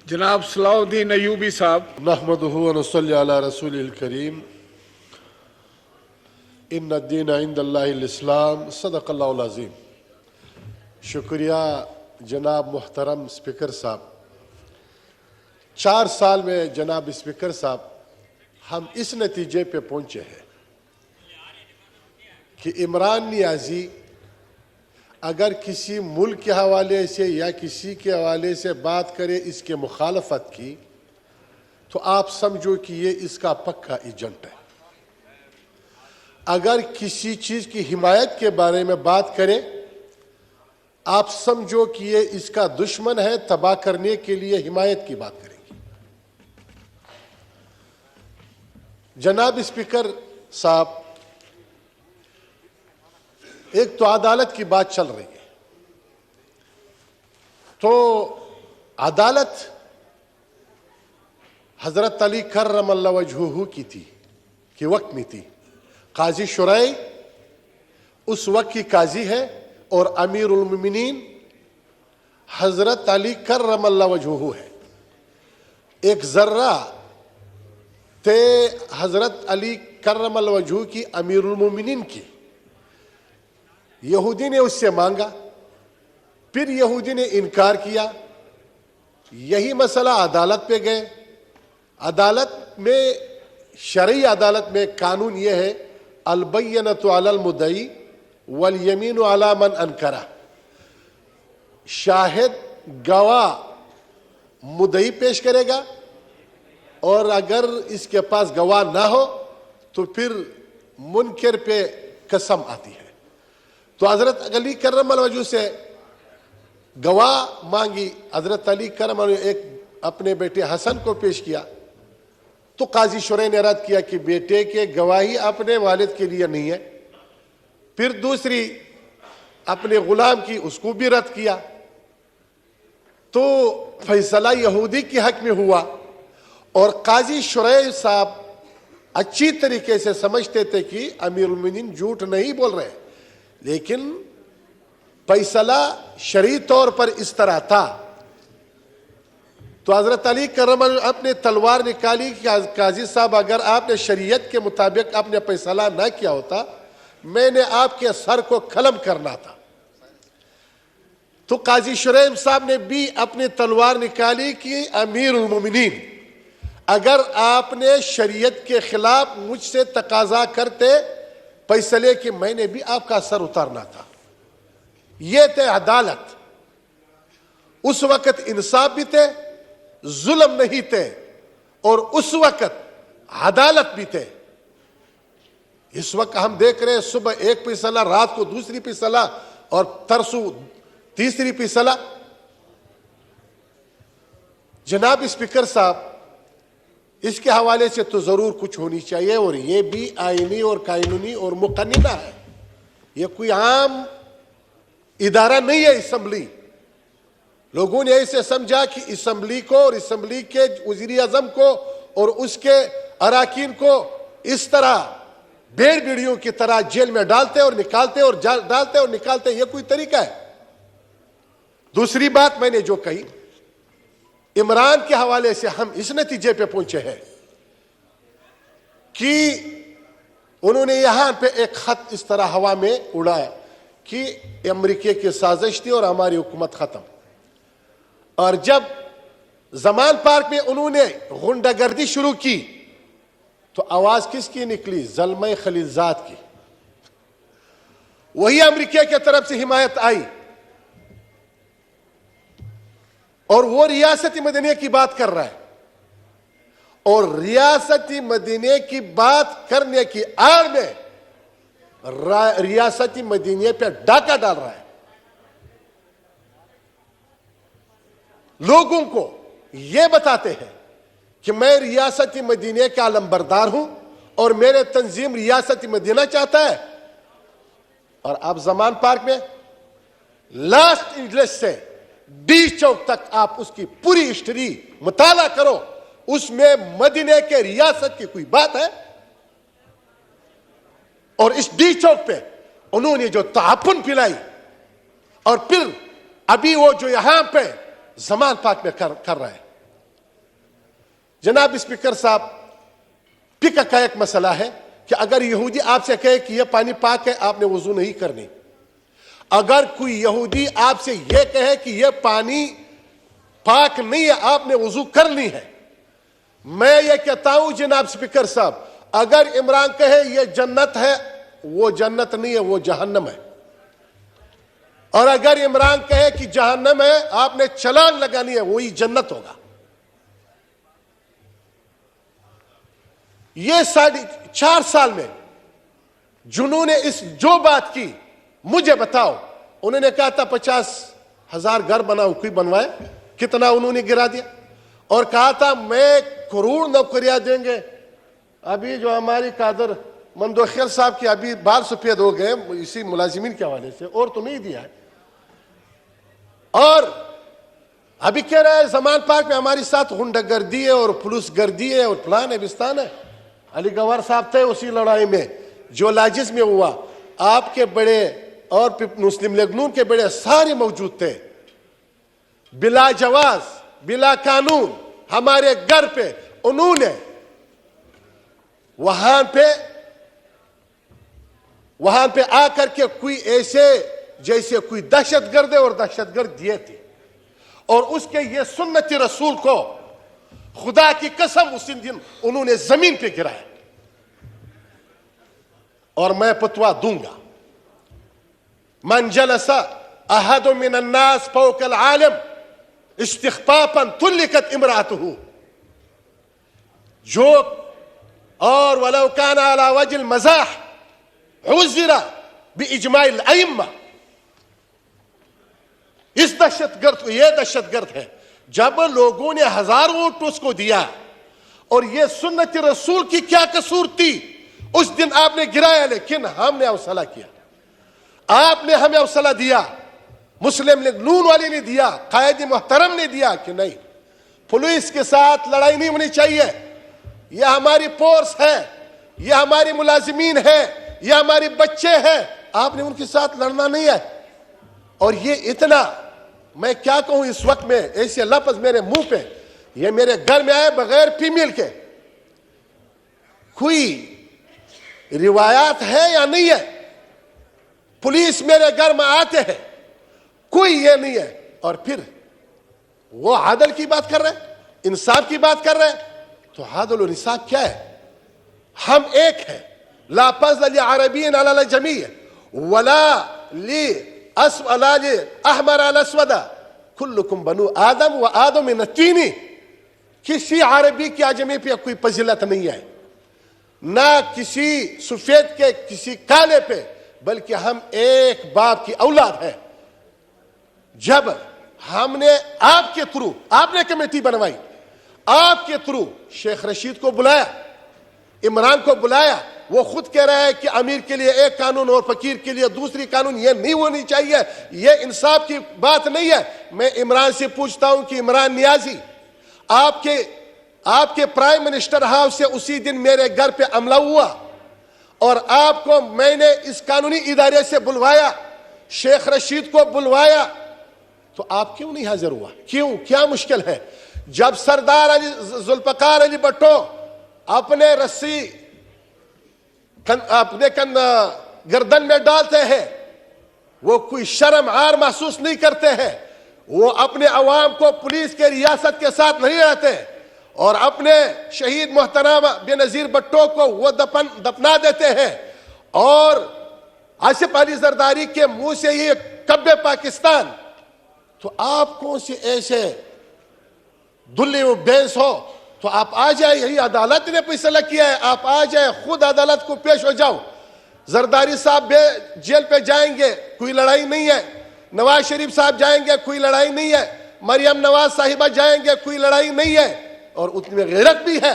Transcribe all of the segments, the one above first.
جناب صلاح الدین ایوبی صاحب. نحمده ونصلي على رسول الكريم ان الدین عند اللہ الاسلام صدق اللہ العظیم. شکریہ جناب محترم اسپیکر صاحب. 4 سال میں جناب اسپیکر صاحب ہم اس نتیجے پہ پہنچے ہیں کہ عمران نیازی اگر کسی ملک کے حوالے سے یا کسی کے حوالے سے بات کرے اس کے مخالفت کی تو آپ سمجھو کہ یہ اس کا پکا ایجنٹ ہے. اگر کسی چیز کی حمایت کے بارے میں بات کرے آپ سمجھو کہ یہ اس کا دشمن ہے, تباہ کرنے کے لیے حمایت کی بات کرے گی. جناب اسپیکر صاحب, ایک تو عدالت کی بات چل رہی ہے, تو عدالت حضرت علی کرم اللہ وجہہ کی تھی کہ وقت میں تھی. قاضی شرعی اس وقت کی قاضی ہے اور امیر المومنین حضرت علی کرم اللہ وجہہ ہے. ایک ذرہ تھے حضرت علی کرم اللہ وجہہ کی امیر المومنین کی. یہودی نے اس سے مانگا, پھر یہودی نے انکار کیا. یہی مسئلہ عدالت پہ گئے. عدالت میں شرعی عدالت میں قانون یہ ہے البینۃ علی المدعی والیمین علی من انکرہ. شاہد گواہ مدعی پیش کرے گا اور اگر اس کے پاس گواہ نہ ہو تو پھر منکر پہ قسم آتی ہے. تو حضرت علی کرم اللہ وجہہ سے گواہ مانگی. حضرت علی کرم اللہ ایک اپنے بیٹے حسن کو پیش کیا تو قاضی شرعی نے رد کیا کہ بیٹے کے گواہی اپنے والد کے لیے نہیں ہے. پھر دوسری اپنے غلام کی, اس کو بھی رد کیا. تو فیصلہ یہودی کے حق میں ہوا اور قاضی شرعی صاحب اچھی طریقے سے سمجھتے تھے کہ امیر المومنین جھوٹ نہیں بول رہے, لیکن فیصلہ شرعی طور پر اس طرح تھا. تو حضرت علی کرم اللہ اپنے تلوار نکالی کہ قاضی صاحب اگر آپ نے شریعت کے مطابق اپنے فیصلہ نہ کیا ہوتا میں نے آپ کے سر کو قلم کرنا تھا. تو قاضی شرعی صاحب نے بھی اپنی تلوار نکالی کہ امیر المومنین اگر آپ نے شریعت کے خلاف مجھ سے تقاضا کرتے فیصلے کہ میں نے بھی آپ کا سر اتارنا تھا. یہ تھے عدالت. اس وقت انصاف بھی تھے, ظلم نہیں تھے, اور اس وقت عدالت بھی تھے. اس وقت ہم دیکھ رہے ہیں صبح ایک فیصلہ, رات کو دوسری فیصلہ, اور ترسو تیسری فیصلہ. جناب اسپیکر صاحب, اس کے حوالے سے تو ضرور کچھ ہونی چاہیے, اور یہ بھی آئینی اور قانونی اور مقننہ ہے. یہ کوئی عام ادارہ نہیں ہے اسمبلی. لوگوں نے ایسے سمجھا کہ اسمبلی کو اور اسمبلی کے وزیر اعظم کو اور اس کے اراکین کو اس طرح بھیڑ بھیڑیوں کی طرح جیل میں ڈالتے اور نکالتے اور ڈالتے اور نکالتے, یہ کوئی طریقہ ہے. دوسری بات میں نے جو کہی, عمران کے حوالے سے ہم اس نتیجے پہ پہنچے ہیں کہ انہوں نے یہاں پہ ایک خط اس طرح ہوا میں اڑایا کہ امریکہ کی سازش تھی اور ہماری حکومت ختم. اور جب زمان پارک میں انہوں نے غنڈہ گردی شروع کی تو آواز کس کی نکلی؟ زلمہ خلیلزاد کی. وہی امریکہ کی طرف سے حمایت آئی اور وہ ریاست مدینہ کی بات کر رہا ہے, اور ریاست مدینہ کی بات کرنے کی آڑ میں ریاست مدینہ پہ ڈاکہ ڈال رہا ہے. لوگوں کو یہ بتاتے ہیں کہ میں ریاست مدینہ کا علمبردار ہوں اور میرے تنظیم ریاست مدینہ چاہتا ہے. اور آپ زمان پارک میں لاسٹ انجلس سے ڈی چوک تک آپ اس کی پوری ہسٹری مطالعہ کرو, اس میں مدینہ کے ریاست کی کوئی بات ہے؟ اور اس ڈی چوک پہ انہوں نے جو تعاون پلائی اور پھر ابھی وہ جو یہاں پہ زمان پاک میں کر رہا ہے. جناب اسپیکر صاحب، فقہ کا ایک مسئلہ ہے کہ اگر یہودی آپ سے کہے کہ یہ پانی پاک ہے، آپ نے وضو نہیں کرنی. اگر کوئی یہودی آپ سے یہ کہے کہ یہ پانی پاک نہیں ہے، آپ نے وضو کرنی ہے. میں یہ کہتا ہوں جناب اسپیکر صاحب، اگر عمران کہے یہ جنت ہے، وہ جنت نہیں ہے، وہ جہنم ہے. اور اگر عمران کہے کہ جہنم ہے، آپ نے چھلانگ لگانی ہے، وہی جنت ہوگا. یہ 4.5 سال میں جنہوں نے جو بات کی، مجھے بتاؤ. انہوں نے کہا تھا 50,000 گھر بناؤ، کوئی بنوائے؟ کتنا انہوں نے گرا دیا. اور کہا تھا میں کروڑ نوکریاں دیں گے. ابھی جو ہماری قادر مندوخیل صاحب کی ابھی بال سفید ہو گئے اسی ملازمین کے حوالے سے، اور تو نہیں دیا ہے. اور ابھی کہہ رہا ہے زمان پاک میں ہماری ساتھ غنڈہ گردی ہے اور پولیس گردی ہے اور پلان ہے بستان ہے. علی گوہر صاحب تھے اسی لڑائی میں جو لاجز میں ہوا. آپ کے بڑے اور مسلم لیگ نون کے بڑے سارے موجود تھے. بلا جواز، بلا قانون ہمارے گھر پہ انہوں نے وہاں پہ آ کر کے کوئی ایسے جیسے کوئی دہشت گرد اور دہشت گرد دیے تھے. اور اس کے یہ سنت رسول کو خدا کی قسم اس دن انہوں نے زمین پہ گرایا. اور میں فتویٰ دوں گا، من جلس احد من الناس فوق العالم استخفافا طلقت امرأته. جوک اور ولو كان على وجه المزاح عذر باجماع الائمہ. اس دہشت گرد کو، یہ دہشت گرد ہے. جب لوگوں نے ہزاروں اونٹ اس کو دیا، اور یہ سنت رسول کی کیا قصور تھی؟ اس دن آپ نے گرایا، لیکن ہم نے حوصلہ کیا. آپ نے ہمیں حوصلہ دیا، مسلم لیگ نون والے نے دیا، قائد محترم نے دیا کہ نہیں، پولیس کے ساتھ لڑائی نہیں ہونی چاہیے. یہ ہماری فورس ہے، یہ ہماری ملازمین ہے، یہ ہمارے بچے ہیں، آپ نے ان کے ساتھ لڑنا نہیں ہے. اور یہ اتنا، میں کیا کہوں اس وقت میں، ایسے لفظ میرے منہ پہ، یہ میرے گھر میں آئے بغیر فیمیل کے. کوئی روایات ہے یا نہیں ہے؟ پولیس میرے گھر میں آتے ہیں، کوئی یہ نہیں ہے. اور پھر وہ عدل کی بات کر رہے ہیں، انصاف کی بات کر رہے ہیں. تو عدل اور انصاف کیا ہے؟ ہم ایک ہیں. لا فضل لعربی علی الجمیع ولا احمر علی اسود کلکم بنو آدم و آدم من الطین. کسی عربی کی اعجمی پہ کوئی فضیلت نہیں ہے، نہ کسی سفید کے کسی کالے پہ، بلکہ ہم ایک باپ کی اولاد ہیں. جب ہم نے آپ کے تھرو، آپ نے کمیٹی بنوائی، آپ کے تھرو شیخ رشید کو بلایا، عمران کو بلایا. وہ خود کہہ رہا ہے کہ امیر کے لیے ایک قانون اور فقیر کے لیے دوسری قانون. یہ نہیں ہونی چاہیے، یہ انصاف کی بات نہیں ہے. میں عمران سے پوچھتا ہوں کہ عمران نیازی، آپ کے پرائم منسٹر ہاؤس سے اسی دن میرے گھر پہ حملہ ہوا، اور آپ کو میں نے اس قانونی ادارے سے بلوایا، شیخ رشید کو بلوایا، تو آپ کیوں نہیں حاضر ہوا؟ کیوں؟ کیا مشکل ہے؟ جب سردار ذوالفقار علی بھٹو اپنے رسی اپنے گردن میں ڈالتے ہیں، وہ کوئی شرم عار محسوس نہیں کرتے ہیں. وہ اپنے عوام کو پولیس کے ریاست کے ساتھ نہیں رہتے، اور اپنے شہید محترم بے نظیر بھٹو کو وہ دفنا دیتے ہیں. اور آصف علی زرداری کے منہ سے یہ کب پاکستان. تو آپ کون سے ایسے دلی و بینس ہو؟ تو آپ آ جائے، یہی عدالت نے فیصلہ کیا ہے، آپ آ جائے، خود عدالت کو پیش ہو جاؤ. زرداری صاحب جیل پہ جائیں گے، کوئی لڑائی نہیں ہے. نواز شریف صاحب جائیں گے، کوئی لڑائی نہیں ہے. مریم نواز صاحبہ جائیں گے، کوئی لڑائی نہیں ہے. اور اتنی غیرت بھی ہے.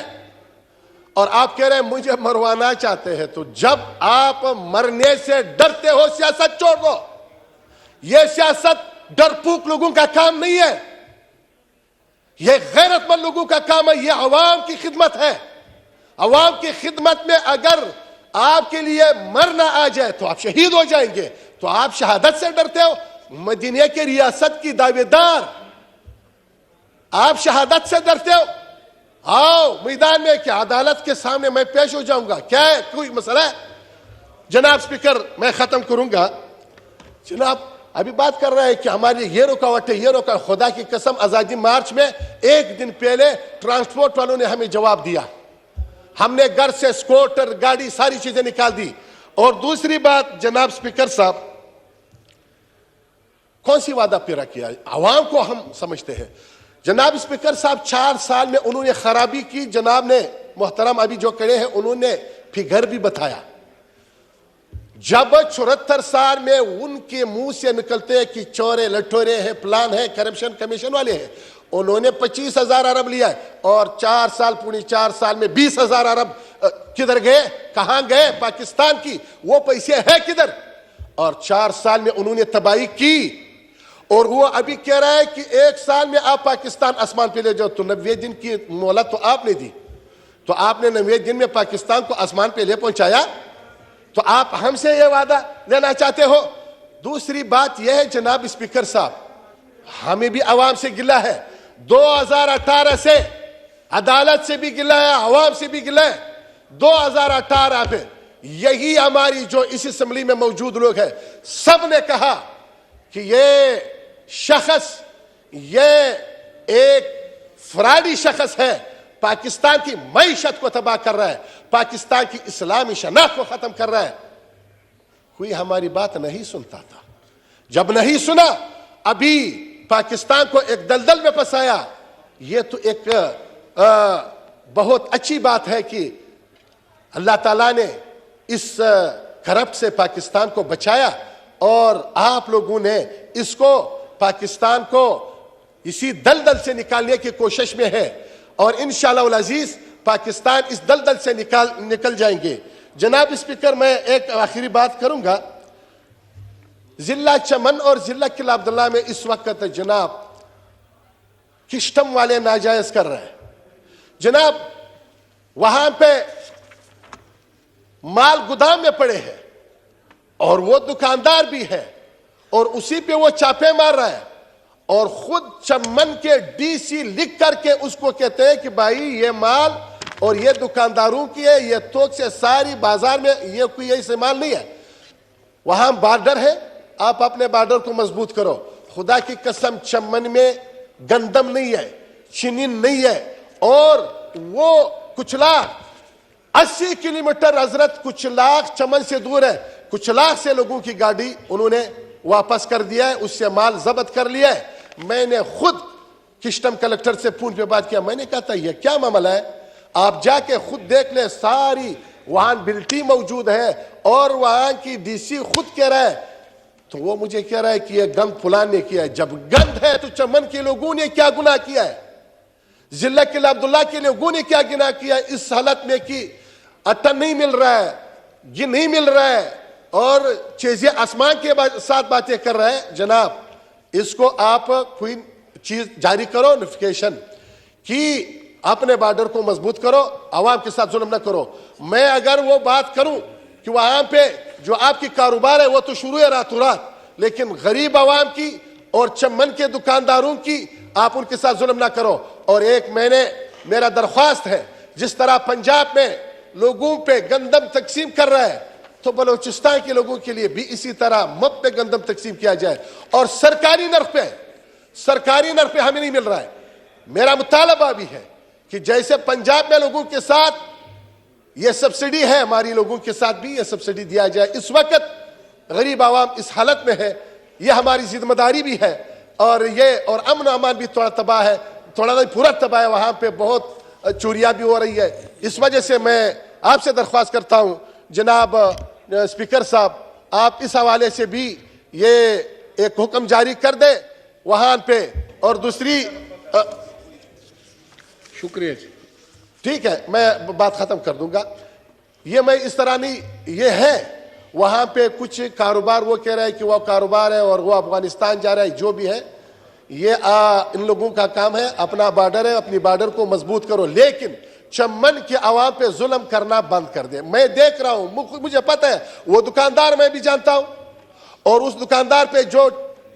اور آپ کہہ رہے ہیں مجھے مروانا چاہتے ہیں. تو جب آپ مرنے سے ڈرتے ہو، سیاست چھوڑ دو. یہ سیاست ڈرپوک لوگوں کا کام نہیں ہے، یہ غیرت مند لوگوں کا کام ہے. یہ عوام کی خدمت ہے. عوام کی خدمت میں اگر آپ کے لیے مرنا آ جائے تو آپ شہید ہو جائیں گے. تو آپ شہادت سے ڈرتے ہو؟ مدینہ کی ریاست کی دعوے دار، آپ شہادت سے ڈرتے ہو؟ آؤ میدان میں کہ عدالت کے سامنے میں پیش ہو جاؤں گا. کیا ہے کوئی مسئلہ ہے؟ جناب سپیکر میں ختم کروں گا. جناب ابھی بات کر رہا ہے کہ ہماری یہ رکاوٹ ہے یہ رکاوٹ. خدا کی قسم آزادی مارچ میں ایک دن پہلے ٹرانسپورٹ والوں نے ہمیں جواب دیا. ہم نے گھر سے اسکوٹر گاڑی ساری چیزیں نکال دی. اور دوسری بات جناب سپیکر صاحب, کون سی وعدہ پیرا کیا؟ عوام کو ہم سمجھتے ہیں. جناب سپیکر صاحب 4 سال میں انہوں نے خرابی کی. جناب نے محترم ابھی جو کھڑے ہیں انہوں نے فگر بھی بتایا. جب 74 سال میں ان کے منہ سے نکلتے ہیں کہ چورے لٹورے ہیں, پلان ہے, کرپشن کمیشن والے ہیں, انہوں نے 25,000 ارب لیا ہے. اور 4 سال پوری 4 سال میں 20,000 ارب کدھر گئے؟ کہاں گئے؟ پاکستان کی وہ پیسے ہے کدھر؟ اور 4 سال میں انہوں نے تباہی کی. اور وہ ابھی کہہ رہا ہے کہ 1 سال میں آپ پاکستان آسمان پہ لے جاؤ. تو 90 دن کی مہلت تو آپ نے دی, تو آپ نے 90 دن میں پاکستان کو آسمان پہ لے پہنچایا. تو آپ ہم سے یہ وعدہ لینا چاہتے ہو؟ دوسری بات یہ ہے جناب اسپیکر صاحب, ہمیں بھی عوام سے گلہ ہے. 2018 سے عدالت سے بھی گلہ ہے, عوام سے بھی گلہ ہے. 2018 پہ یہی ہماری جو اس اسمبلی میں موجود لوگ ہیں سب نے کہا کہ یہ شخص یہ ایک فراڈی شخص ہے, پاکستان کی معیشت کو تباہ کر رہا ہے, پاکستان کی اسلامی شناخت کو ختم کر رہا ہے. کوئی ہماری بات نہیں سنتا تھا. جب نہیں سنا, ابھی پاکستان کو ایک دلدل میں پھنسایا. یہ تو ایک بہت اچھی بات ہے کہ اللہ تعالیٰ نے اس کرپٹ سے پاکستان کو بچایا, اور آپ لوگوں نے اس کو پاکستان کو اسی دلدل سے نکالنے کی کوشش میں ہے. اور انشاءاللہ العزیز پاکستان اس دلدل سے نکل جائیں گے. جناب اسپیکر میں ایک آخری بات کروں گا. ضلع چمن اور ضلع قلعہ عبداللہ میں اس وقت جناب کسٹم والے ناجائز کر رہے ہیں. جناب وہاں پہ مال گودام میں پڑے ہیں اور وہ دکاندار بھی ہے, اور اسی پہ وہ چاپے مار رہا ہے. اور خود چمن کے ڈی سی لکھ کر کے اس کو کہتے ہیں کہ بھائی یہ مال اور یہ دکانداروں کی ہے, یہ توک سے ساری بازار میں یہ کوئی ایسے مال نہیں ہے. وہاں بارڈر ہے, آپ اپنے بارڈر کو مضبوط کرو. خدا کی قسم چمن میں گندم نہیں ہے, چنین نہیں ہے, اور وہ کچلاغ 80 کلومیٹر حضرت کچلاغ چمن سے دور ہے. کچلاغ سے لوگوں کی گاڑی انہوں نے واپس کر دیا ہے, اس سے مال ضبط کر لیا ہے. میں نے خود کسٹم کلکٹر سے فون پہ بات کیا. میں نے کہا تھا یہ کیا معاملہ ہے, آپ جا کے خود دیکھ لیں. ساری وہاں بلٹی موجود ہے اور وہاں کی ڈی سی خود کہہ رہا ہے. تو وہ مجھے کہہ رہا ہے کہ یہ گند فلان نے کیا ہے. جب گند ہے تو چمن کے لوگوں نے کیا گناہ کیا ہے, ضلع قلعہ عبداللہ کے لوگوں نے کیا گناہ کیا ہے اس حالت میں کہ اٹن نہیں مل رہا ہے, یہ نہیں مل رہا ہے, اور چیزیں آسمان کے ساتھ باتیں کر رہے ہیں. جناب اس کو آپ کوئی چیز جاری کرو, نوٹیفیکیشن کہ اپنے بارڈر کو مضبوط کرو, عوام کے ساتھ ظلم نہ کرو. میں اگر وہ بات کروں کہ وہاں پہ جو آپ کی کاروبار ہے وہ تو شروع ہے راتوں رات, لیکن غریب عوام کی اور چمن کے دکانداروں کی آپ ان کے ساتھ ظلم نہ کرو. اور ایک میرا درخواست ہے, جس طرح پنجاب میں لوگوں پہ گندم تقسیم کر رہا ہے تو بلوچستان کے لوگوں کے لیے بھی اسی طرح مفت پہ گندم تقسیم کیا جائے. اور سرکاری نرخ پہ ہمیں نہیں مل رہا ہے. میرا مطالبہ بھی ہے کہ جیسے پنجاب میں لوگوں کے ساتھ یہ سبسڈی ہے, ہماری لوگوں کے ساتھ بھی یہ سبسڈی دیا جائے. اس وقت غریب عوام اس حالت میں ہے, یہ ہماری ذمہ داری بھی ہے. اور امن و امان بھی تھوڑا تباہ ہے, تھوڑا نہیں پورا تباہ ہے. وہاں پہ بہت چوریاں بھی ہو رہی ہے. اس وجہ سے میں آپ سے درخواست کرتا ہوں جناب اسپیکر صاحب, آپ اس حوالے سے بھی یہ ایک حکم جاری کر دیں وہاں پہ. اور دوسری شکریہ جی. ٹھیک ہے, میں بات ختم کر دوں گا. یہ میں اس طرح نہیں, یہ ہے وہاں پہ کچھ کاروبار وہ کہہ رہے ہیں کہ وہ کاروبار ہے اور وہ افغانستان جا رہا ہے. جو بھی ہے یہ ان لوگوں کا کام ہے, اپنا بارڈر ہے, اپنی بارڈر کو مضبوط کرو, لیکن چمن کے عوام پہ ظلم کرنا بند کر دے. میں دیکھ رہا ہوں, مجھے پتہ ہے وہ دکاندار میں بھی جانتا ہوں, اور اس دکاندار پہ جو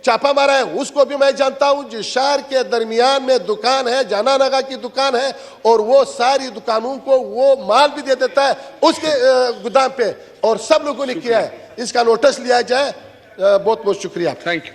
چھاپا مارا ہے اس کو بھی میں جانتا ہوں. جس شہر کے درمیان میں دکان ہے, جانا نگا کی دکان ہے, اور وہ ساری دکانوں کو وہ مال بھی دے دیتا ہے اس کے گودام پہ, اور سب لوگوں نے کیا ہے. اس کا نوٹس لیا جائے. بہت بہت شکریہ. Thank you.